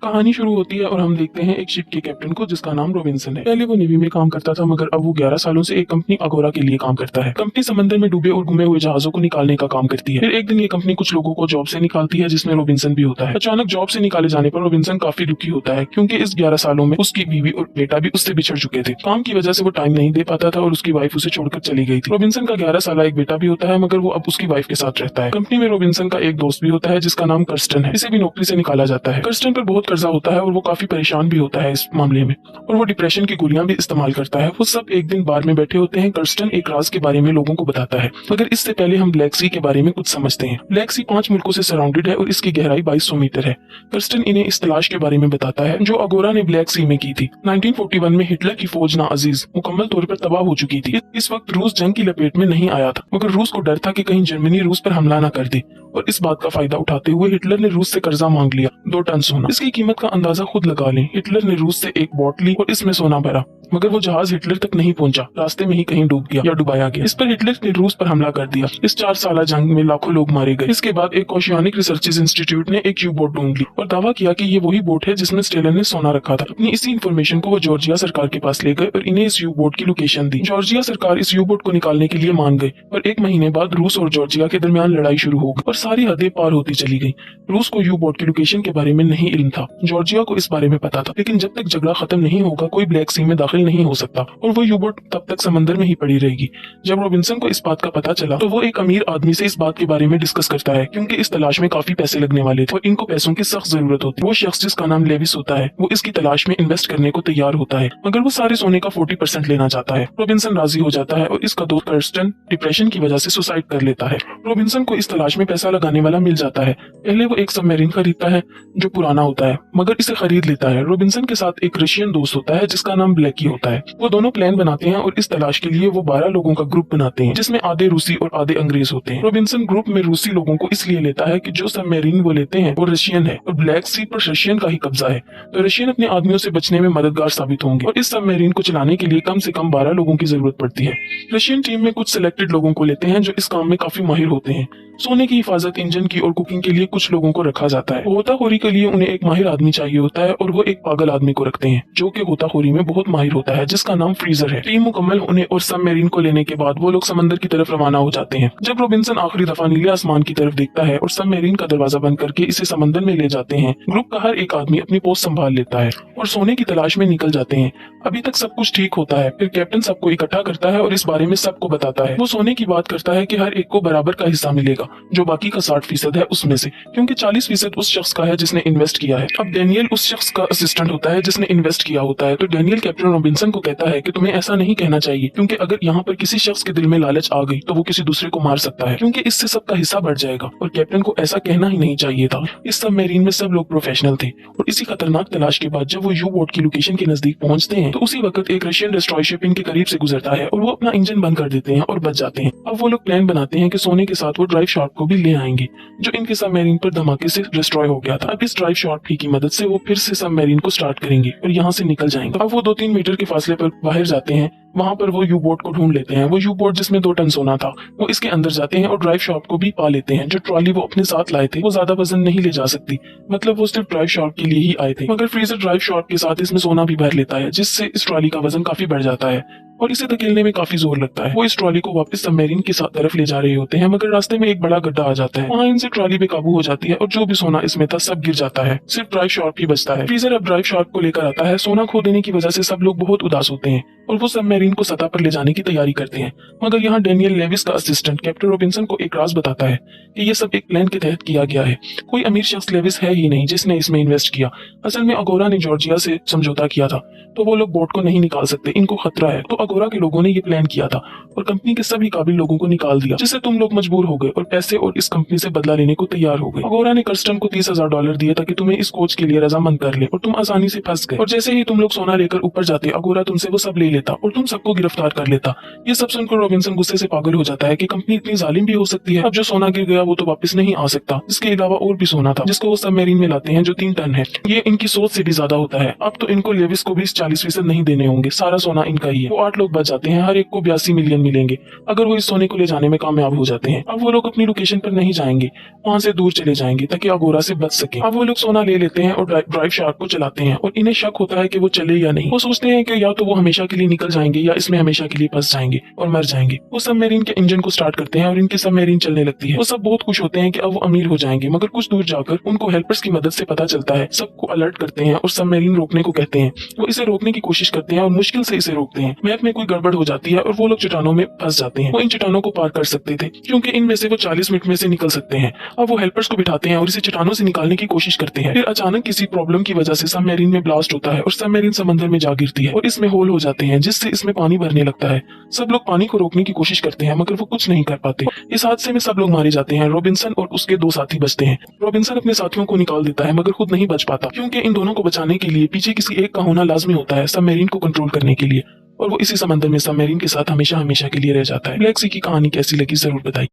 कहानी शुरू होती है और हम देखते हैं एक शिप के कैप्टन को जिसका नाम रॉबिन्सन है। पहले वो नेवी में काम करता था मगर अब वो 11 सालों से एक कंपनी अगोरा के लिए काम करता है। कंपनी समंदर में डूबे और गुमे हुए जहाजों को निकालने का काम करती है। फिर एक दिन ये कंपनी कुछ लोगों को जॉब से निकालती है जिसमें रॉबिन्सन भी होता है। अचानक जॉब से निकाले जाने पर रॉबिन्सन काफी दुखी होता है क्योंकि इस 11 सालों में उसकी बीवी और बेटा भी उससे बिछड़ चुके थे। काम की वजह से वो टाइम नहीं दे पाता था और उसकी वाइफ उसे छोड़कर चली गई थी। रॉबिन्सन का 11 साल एक बेटा भी होता है मगर वो अब उसकी वाइफ के साथ रहता है। कंपनी में रॉबिन्सन का एक दोस्त भी होता है जिसका नाम कर्स्टन है। इसे भी नौकरी से निकाला जाता है। कर्स्टन पर बहुत कर्जा होता है और वो काफी परेशान भी होता है इस मामले में और वो डिप्रेशन की गोलियां भी इस्तेमाल करता है। वो सब एक दिन बार में बैठे होते हैं। कर्स्टन एक राज के बारे में लोगों को बताता है मगर इससे पहले हम ब्लैक सी के बारे में कुछ समझते हैं। ब्लैक सी 5 मुल्कों से सराउंडेड है और इसकी गहराई 2200 मीटर है। कर्स्टन इन्हें इस तलाश के बारे में बताता है जो अगोरा ने ब्लैक सी में की थी। 1941 में हिटलर की फौज नाअजीज मुकम्मल तौर पर तबाह हो चुकी थी। इस वक्त रूस जंग की लपेट में नहीं आया था मगर रूस को डर था कि कहीं जर्मनी रूस पर हमला न कर दे और इस बात का फायदा उठाते हुए हिटलर ने रूस से कर्जा मांग लिया 2 टन सोना। इसकी कीमत का अंदाजा खुद लगा लें। हिटलर ने रूस से एक बोट ली और इसमें सोना भरा मगर वो जहाज हिटलर तक नहीं पहुंचा, रास्ते में ही कहीं डूब गया या डुबाया गया। इस पर हिटलर ने रूस पर हमला कर दिया। इस 4 साल जंग में लाखों लोग मारे गए। इसके बाद एक ओशियानिक रिसर्चेज इंस्टीट्यूट ने एक यू बोट ढूंढ ली और दावा किया कि ये वही बोट है जिसमें स्टेलन ने सोना रखा था। अपनी इसी इन्फॉर्मेशन को वो जॉर्जिया सरकार के पास ले गए और इन्हें इस यू बोट की लोकेशन दी। जॉर्जिया सरकार इस यू बोट को निकालने के लिए मान गई और 1 महीने बाद रूस और जॉर्जिया के दरमियान लड़ाई शुरू हो गई और सारी हदें पार होती चली गई। रूस को यू बोट की लोकेशन के बारे में नहीं इल्म था। जॉर्जिया को इस बारे में पता था लेकिन जब तक झगड़ा खत्म नहीं होगा कोई ब्लैक सी में दाखिल नहीं हो सकता और वो यू बोट तब तक समंदर में ही पड़ी रहेगी। जब रॉबिन्सन को इस बात का पता चला तो वो एक अमीर आदमी से इस बात के बारे में डिस्कस करता है क्योंकि इस तलाश में काफी पैसे लगने वाले थे और इनको पैसों की सख्त जरूरत होती है। वो शख्स जिसका नाम लेविस होता है वो इसकी तलाश में इन्वेस्ट करने को तैयार होता है मगर वो सारे सोने का 40% लेना चाहता है। रॉबिन्सन राजी हो जाता है और इसका दोस्त कर्स्टन डिप्रेशन की वजह से सुसाइड कर लेता है। रॉबिन्सन को इस तलाश में पैसा लगाने वाला मिल जाता है। पहले वो एक सबमरीन खरीदता है जो पुराना होता है मगर इसे खरीद लेता है। रॉबिन्सन के साथ एक रशियन दोस्त होता है जिसका नाम ब्लैकी होता है। वो दोनों प्लान बनाते हैं और इस तलाश के लिए वो 12 लोगों का ग्रुप बनाते हैं जिसमें आधे रूसी और आधे अंग्रेज होते हैं। रॉबिन्सन ग्रुप में रूसी लोगों को इसलिए लेता है कि जो सबमरीन वो लेते हैं वो रशियन है और ब्लैक सी पर रशियन का ही कब्जा है तो रशियन अपने आदमियों से बचने में मददगार साबित होंगे और इस सबमरीन को चलाने के लिए कम से कम 12 लोगों की जरूरत पड़ती है। रशियन टीम में कुछ सिलेक्टेड लोगों को लेते हैं जो इस काम में काफी माहिर होते हैं। सोने की हिफाजत, इंजन की और कुकिंग के लिए कुछ लोगों को रखा जाता है। गोताखोरी के लिए उन्हें एक माहिर आदमी चाहिए होता है और वो एक पागल आदमी को रखते हैं जो कि गोताखोरी में बहुत माहिर होता है जिसका नाम फ्रीजर है। टीम मुकम्मल होने और सबमरीन को लेने के बाद वो लोग समंदर की तरफ रवाना हो जाते हैं। जब रॉबिन्सन आखिरी दफा नीले आसमान की तरफ देखता है और सबमरीन का दरवाजा बंद करके इसे समंदर में ले जाते हैं, ग्रुप का हर एक आदमी अपनी पोस्ट संभाल लेता है और सोने की तलाश में निकल जाते हैं। अभी तक सब कुछ ठीक होता है। फिर कैप्टन सबको इकट्ठा करता है और इस बारे में सबको बताता है। वो सोने की बात करता है कि हर एक को बराबर का हिस्सा मिलेगा जो बाकी का 60% है उसमें से, क्योंकि 40% उस शख्स का है जिसने इन्वेस्ट किया है। अब डेनियल उस शख्स का असिस्टेंट होता है जिसने इन्वेस्ट किया होता है तो डेनियल कैप्टन रॉबिन्सन को कहता है कि तुम्हें ऐसा नहीं कहना चाहिए क्योंकि अगर यहाँ पर किसी शख्स के दिल में लालच आ गई तो वो किसी दूसरे को मार सकता है क्योंकि इससे सबका हिस्सा बढ़ जाएगा और कैप्टन को ऐसा कहना ही नहीं चाहिए था। इस सबमरीन में सब लोग प्रोफेशनल थे और इसी खतरनाक तलाश के बाद जब वो यू बोट की लोकेशन के नजदीक पहुंचते हैं तो उसी वक्त एक रशियन डिस्ट्रॉय शिप इनके करीब से गुजरता है और वो अपना इंजन बंद कर देते हैं और बच जाते हैं। अब वो लोग प्लान बनाते हैं कि सोने के साथ वो ड्राइव शॉट को भी ले आएंगे जो इनके सबमरीन पर धमाके से डिस्ट्रॉय हो गया था। अब इस ड्राइव शॉट की मदद से वो फिर से सबमरीन को स्टार्ट करेंगे और यहाँ से निकल जाएंगे। अब वो 2-3 मीटर के फासले पर बाहर जाते हैं। वहाँ पर वो यू बोट को ढूंढ लेते हैं। वो यू बोट जिसमें 2 टन सोना था वो इसके अंदर जाते हैं और ड्राइव शॉट को भी पा लेते हैं। जो ट्रॉली वो अपने साथ लाए थे वो ज्यादा वजन नहीं ले जा सकती, मतलब वो सिर्फ ड्राइव शॉट के लिए ही आए थे मगर फ्रीजर ड्राइव शॉट के साथ इसमें सोना भी भर लेता है जिससे इस ट्रॉली का वजन काफी बढ़ जाता है और इसे धकेलने में काफी जोर लगता है। वो इस ट्रॉली को वापस सबमरीन की तरफ ले जा रहे होते हैं मगर रास्ते में एक बड़ा गड्ढा आ जाता है। वहाँ इनसे ट्रॉली पे काबू हो जाती है और जो भी सोना इसमें था सब गिर जाता है। सिर्फ ड्राइव शॉट ही बचता है। फ्रीजर अब ड्राइव शॉट को लेकर आता है। सोना खो देने की वजह से सब लोग बहुत उदास होते हैं और वो सबमरीन को सतह पर ले जाने की तैयारी करते हैं मगर यहाँ डेनियल लेविस का असिस्टेंट कैप्टन रॉबिन्सन को एक राज बताता है कि ये सब एक प्लान के तहत किया गया है। कोई अमीर शख्स लेविस है ही नहीं जिसने इसमें इन्वेस्ट किया। असल में अगोरा ने जॉर्जिया से समझौता किया था तो वो लोग बोट को नहीं निकाल सकते, इनको खतरा है। तो अगोरा के लोगों ने ये प्लान किया था और कंपनी के सभी काबिल लोगों को निकाल दिया जिससे तुम लोग मजबूर हो गए और पैसे और इस कंपनी से बदला लेने को तैयार हो गए। अगोरा ने कर्स्टन को $30,000 दिए ताकि तुम्हें इस कोच के लिए रजामंद कर ले और तुम आसानी से फंस गए और जैसे ही तुम लोग सोना लेकर ऊपर जाते अगोरा तुमसे वो सब ले लेता और तुम सबको गिरफ्तार कर लेता। ये सब सुनकर रॉबिन्सन गुस्से से पागल हो जाता है कि कंपनी इतनी जालिम भी हो सकती है। अब जो सोना गिर गया वो तो वापस नहीं आ सकता। इसके अलावा और भी सोना था जिसको वो सबमरीन में लाते हैं जो 3 टन है। ये इनकी सोच से भी ज्यादा होता है। अब तो इनको लेविस को भी 40% नहीं देने होंगे, सारा सोना इनका ही है। वो 8 लोग बच जाते हैं, हर एक को 82 मिलियन मिलेंगे अगर वो इस सोने को ले जाने में कामयाब हो जाते हैं। अब वो लोग अपनी लोकेशन पर नहीं जाएंगे, वहाँ से दूर चले जाएंगे ताकि अगोरा से बच सके। अब वो लोग सोना ले लेते हैं और ड्राइव शार्क को चलाते हैं और इन्हें शक होता है कि वो चले या नहीं। वो सोचते हैं कि या तो वो हमेशा के लिए निकल जाएंगे या इसमें हमेशा के लिए फंस जाएंगे और मर जाएंगे। वो सबमरीन के इंजन को स्टार्ट करते हैं और इनकी सबमरीन चलने लगती है। वो सब बहुत खुश होते हैं कि अब वो अमीर हो जाएंगे, मगर कुछ दूर जाकर उनको हेल्पर्स की मदद से पता चलता है। सबको अलर्ट करते हैं और सबमरीन रोकने को कहते हैं। वो इसे रोकने की कोशिश करते हैं और मुश्किल से इसे रोकते हैं। मैप में कोई गड़बड़ हो जाती है और वो लोग चट्टानों में फंस जाते हैं। वो इन चट्टानों को पार कर सकते थे क्योंकि इनमें से वो 40 मिनट में से निकल सकते हैं। अब वो हेल्पर्स को बिठाते हैं और इसे चट्टानों से निकालने की कोशिश करते हैं। फिर अचानक किसी प्रॉब्लम की वजह से सबमरीन में ब्लास्ट होता है और सबमरीन समंदर में जा गिरती है और इसमें होल हो जाते हैं जिससे इसमें पानी भरने लगता है। सब लोग पानी को रोकने की कोशिश करते हैं मगर वो कुछ नहीं कर पाते। इस हादसे में सब लोग मारे जाते हैं। रॉबिन्सन और उसके 2 साथी बचते हैं। रॉबिन्सन अपने साथियों को निकाल देता है मगर खुद नहीं बच पाता क्योंकि इन दोनों को बचाने के लिए पीछे किसी एक का होना लाजमी होता है सबमरीन को कंट्रोल करने के लिए। और वो इसी समंदर में सबमरीन के साथ हमेशा हमेशा के लिए रह जाता है। ब्लैक सी की कहानी कैसी लगी जरूर बताइए।